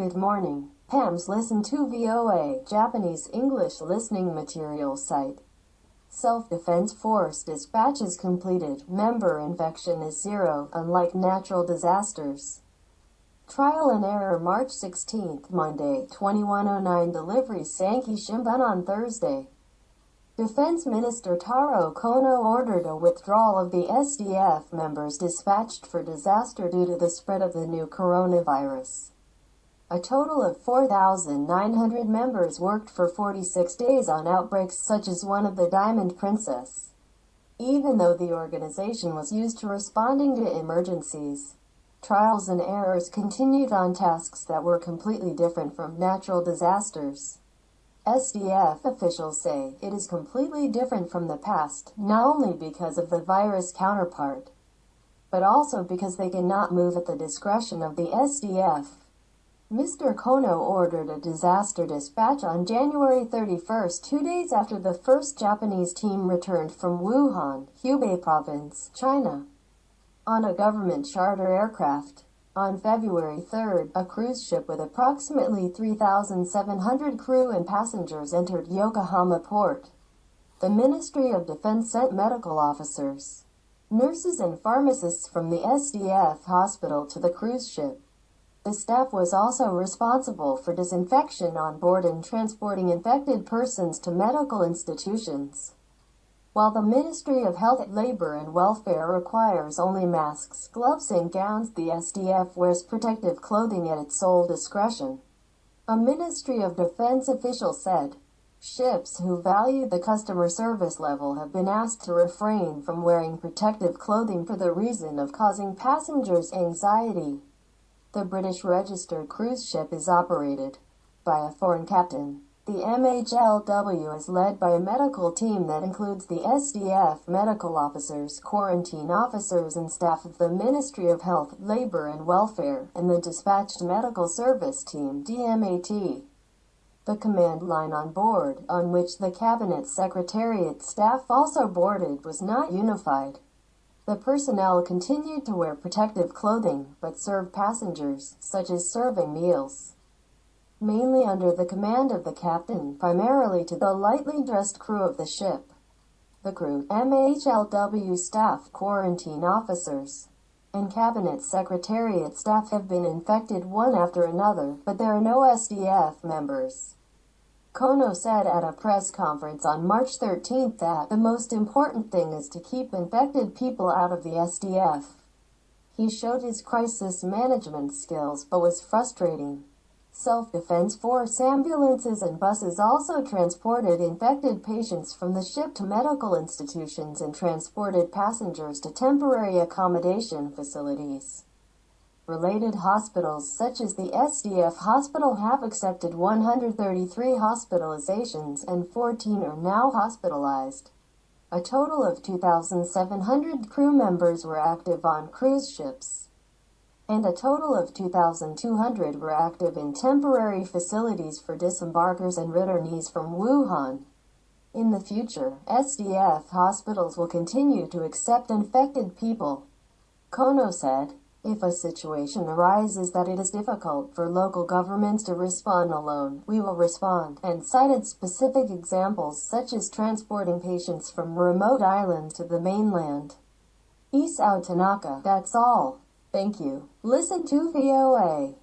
Good morning. Pems. Listen to VOA, Japanese English listening material site. Self-Defense Force dispatches completed. Member infection is zero, unlike natural disasters. Trial and error March 16th, Monday, 2109 Delivery Sankei Shimbun on Thursday. Defense Minister Taro Kono ordered a withdrawal of the SDF members dispatched for disaster due to the spread of the new coronavirus. A total of 4,900 members worked for 46 days on outbreaks such as one of the Diamond Princess. Even though the organization was used to responding to emergencies, trials and errors continued on tasks that were completely different from natural disasters. SDF officials say it is completely different from the past, not only because of the virus counterpart, but also because they cannot move at the discretion of the SDF. Mr. Kono ordered a disaster dispatch on January 31st, 2 days after the first Japanese team returned from Wuhan, Hubei province, China, on a government charter aircraft. On February 3rd, a cruise ship with approximately 3,700 crew and passengers entered Yokohama port. The Ministry of Defense sent medical officers, nurses and pharmacists from the SDF hospital to the cruise ship. The staff was also responsible for disinfection on board and transporting infected persons to medical institutions. While the Ministry of Health, Labor and Welfare requires only masks, gloves and gowns, the SDF wears protective clothing at its sole discretion. A Ministry of Defense official said, ships who value the customer service level have been asked to refrain from wearing protective clothing for the reason of causing passengers anxiety. The British registered cruise ship is operated by a foreign captain. The MHLW is led by a medical team that includes the SDF medical officers, quarantine officers and staff of the Ministry of Health, Labor and Welfare, and the dispatched medical service team DMAT. The command line on board, on which the Cabinet Secretariat staff also boarded, was not unified. The personnel continued to wear protective clothing, but served passengers, such as serving meals, mainly under the command of the captain, primarily to the lightly dressed crew of the ship. The crew, MHLW staff, quarantine officers, and Cabinet Secretariat staff have been infected one after another, but there are no SDF members. Kono said at a press conference on March 13 that the most important thing is to keep infected people out of the SDF. He showed his crisis management skills but was frustrating. Self-Defense Force ambulances and buses also transported infected patients from the ship to medical institutions and transported passengers to temporary accommodation facilities. Related hospitals such as the SDF hospital have accepted 133 hospitalizations and 14 are now hospitalized. A total of 2,700 crew members were active on cruise ships, and a total of 2,200 were active in temporary facilities for disembarkers and returnees from Wuhan. In the future, SDF hospitals will continue to accept infected people. Kono said, if a situation arises that it is difficult for local governments to respond alone, we will respond, and cited specific examples such as transporting patients from remote islands to the mainland. Isao Tanaka, that's all. Thank you. Listen to VOA.